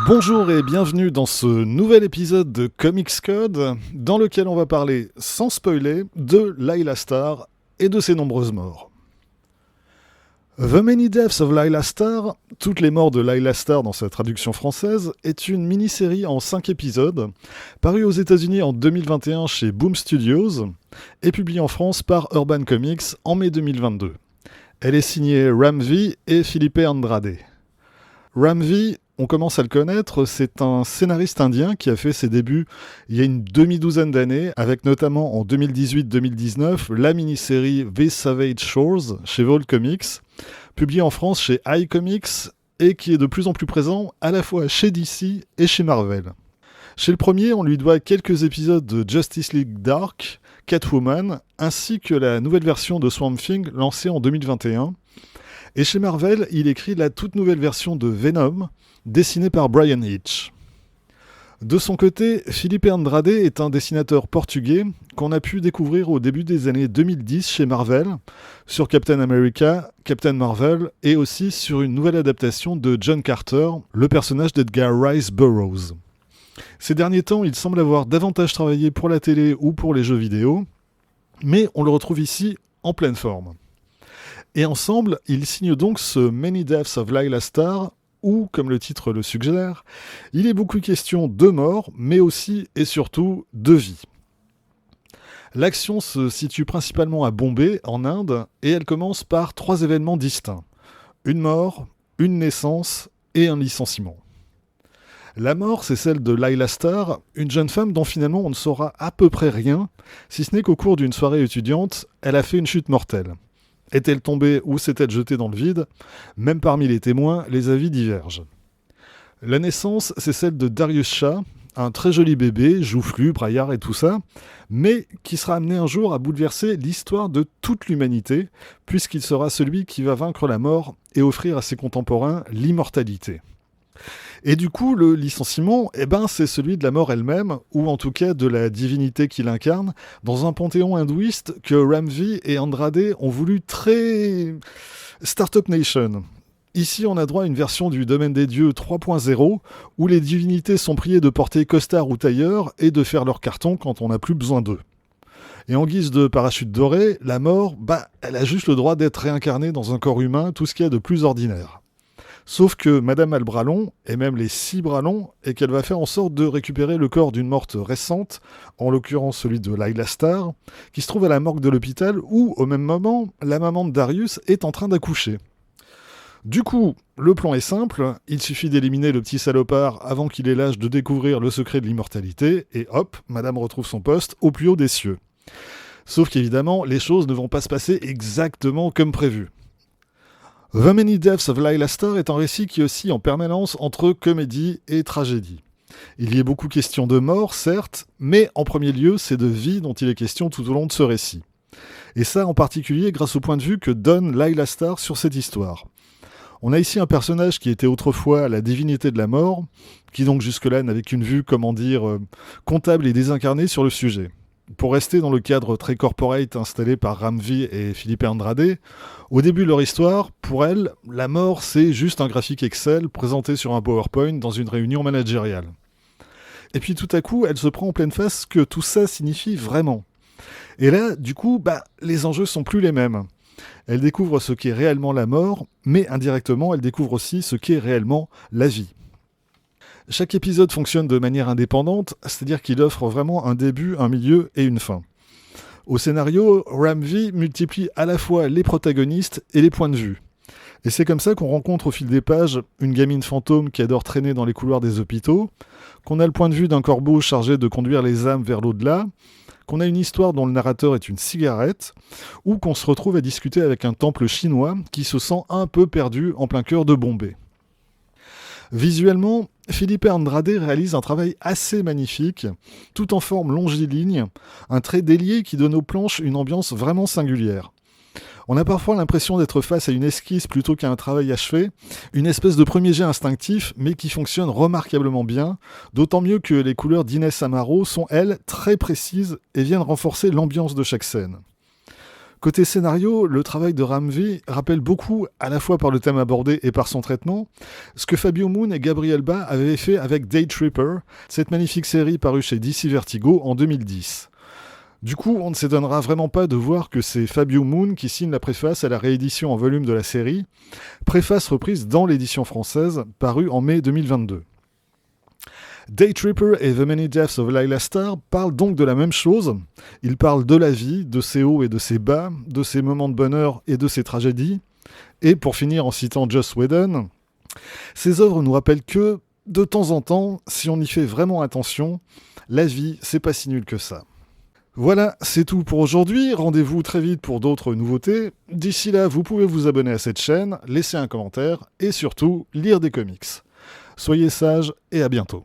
Bonjour et bienvenue dans ce nouvel épisode de Comics Code, dans lequel on va parler, sans spoiler, de Laila Starr et de ses nombreuses morts. The Many Deaths of Laila Starr, Toutes les morts de Laila Starr dans sa traduction française, est une mini-série en 5 épisodes, parue aux États-Unis en 2021 chez Boom Studios, et publiée en France par Urban Comics en mai 2022. Elle est signée Ram V et Felipe Andrade. Ram V, on commence à le connaître, c'est un scénariste indien qui a fait ses débuts il y a une demi-douzaine d'années, avec notamment en 2018-2019 la mini-série The Savage Shores chez Vault Comics, publiée en France chez iComics et qui est de plus en plus présent à la fois chez DC et chez Marvel. Chez le premier, on lui doit quelques épisodes de Justice League Dark, Catwoman, ainsi que la nouvelle version de Swamp Thing lancée en 2021. Et chez Marvel, il écrit la toute nouvelle version de Venom, dessinée par Brian Hitch. De son côté, Felipe Andrade est un dessinateur portugais qu'on a pu découvrir au début des années 2010 chez Marvel, sur Captain America, Captain Marvel, et aussi sur une nouvelle adaptation de John Carter, le personnage d'Edgar Rice Burroughs. Ces derniers temps, il semble avoir davantage travaillé pour la télé ou pour les jeux vidéo, mais on le retrouve ici en pleine forme. Et ensemble, ils signent donc ce Many Deaths of Laila Starr, où, comme le titre le suggère, il est beaucoup question de mort, mais aussi et surtout de vie. L'action se situe principalement à Bombay, en Inde, et elle commence par 3 événements distincts. Une mort, une naissance et un licenciement. La mort, c'est celle de Laila Starr, une jeune femme dont finalement on ne saura à peu près rien, si ce n'est qu'au cours d'une soirée étudiante, elle a fait une chute mortelle. Est-elle tombée ou s'est-elle jetée dans le vide ? Même parmi les témoins, les avis divergent. La naissance, c'est celle de Darius Shah, un très joli bébé, joufflu, braillard et tout ça, mais qui sera amené un jour à bouleverser l'histoire de toute l'humanité, puisqu'il sera celui qui va vaincre la mort et offrir à ses contemporains l'immortalité. Et du coup, le licenciement, c'est celui de la mort elle-même, ou en tout cas de la divinité qui l'incarne, dans un panthéon hindouiste que Ram V et Andrade ont voulu très Startup Nation. Ici, on a droit à une version du Domaine des Dieux 3.0, où les divinités sont priées de porter costard ou tailleur et de faire leur carton quand on n'a plus besoin d'eux. Et en guise de parachute doré, la mort, elle a juste le droit d'être réincarnée dans un corps humain, tout ce qu'il y a de plus ordinaire. Sauf que Madame a le bras long, et même les 6 bras longs, et qu'elle va faire en sorte de récupérer le corps d'une morte récente, en l'occurrence celui de Laila Starr, qui se trouve à la morgue de l'hôpital où, au même moment, la maman de Darius est en train d'accoucher. Du coup, le plan est simple, il suffit d'éliminer le petit salopard avant qu'il ait l'âge de découvrir le secret de l'immortalité, et hop, Madame retrouve son poste au plus haut des cieux. Sauf qu'évidemment, les choses ne vont pas se passer exactement comme prévu. The Many Deaths of Laila Starr est un récit qui oscille en permanence entre comédie et tragédie. Il y est beaucoup question de mort, certes, mais en premier lieu, c'est de vie dont il est question tout au long de ce récit. Et ça en particulier grâce au point de vue que donne Laila Starr sur cette histoire. On a ici un personnage qui était autrefois la divinité de la mort, qui donc jusque-là n'avait qu'une vue, comptable et désincarnée sur le sujet. Pour rester dans le cadre très corporate installé par Ram V et Felipe Andrade, au début de leur histoire, pour elle, la mort c'est juste un graphique Excel présenté sur un PowerPoint dans une réunion managériale. Et puis tout à coup, elle se prend en pleine face que tout ça signifie vraiment. Et là, du coup, les enjeux sont plus les mêmes. Elle découvre ce qu'est réellement la mort, mais indirectement, elle découvre aussi ce qu'est réellement la vie. Chaque épisode fonctionne de manière indépendante, c'est-à-dire qu'il offre vraiment un début, un milieu et une fin. Au scénario, Ram V multiplie à la fois les protagonistes et les points de vue. Et c'est comme ça qu'on rencontre au fil des pages une gamine fantôme qui adore traîner dans les couloirs des hôpitaux, qu'on a le point de vue d'un corbeau chargé de conduire les âmes vers l'au-delà, qu'on a une histoire dont le narrateur est une cigarette, ou qu'on se retrouve à discuter avec un temple chinois qui se sent un peu perdu en plein cœur de Bombay. Visuellement, Felipe Andrade réalise un travail assez magnifique, tout en forme longiligne, un trait délié qui donne aux planches une ambiance vraiment singulière. On a parfois l'impression d'être face à une esquisse plutôt qu'à un travail achevé, une espèce de premier jet instinctif, mais qui fonctionne remarquablement bien, d'autant mieux que les couleurs d'Inès Amaro sont, elles, très précises et viennent renforcer l'ambiance de chaque scène. Côté scénario, le travail de Ramvi rappelle beaucoup, à la fois par le thème abordé et par son traitement, ce que Fabio Moon et Gabriel Ba avaient fait avec Day Tripper, cette magnifique série parue chez DC Vertigo en 2010. Du coup, on ne s'étonnera vraiment pas de voir que c'est Fabio Moon qui signe la préface à la réédition en volume de la série, préface reprise dans l'édition française, parue en mai 2022. Day Tripper et The Many Deaths of Lila Starr parlent donc de la même chose. Ils parlent de la vie, de ses hauts et de ses bas, de ses moments de bonheur et de ses tragédies. Et pour finir en citant Joss Whedon, ces œuvres nous rappellent que, de temps en temps, si on y fait vraiment attention, la vie, c'est pas si nul que ça. Voilà, c'est tout pour aujourd'hui. Rendez-vous très vite pour d'autres nouveautés. D'ici là, vous pouvez vous abonner à cette chaîne, laisser un commentaire et surtout lire des comics. Soyez sages et à bientôt.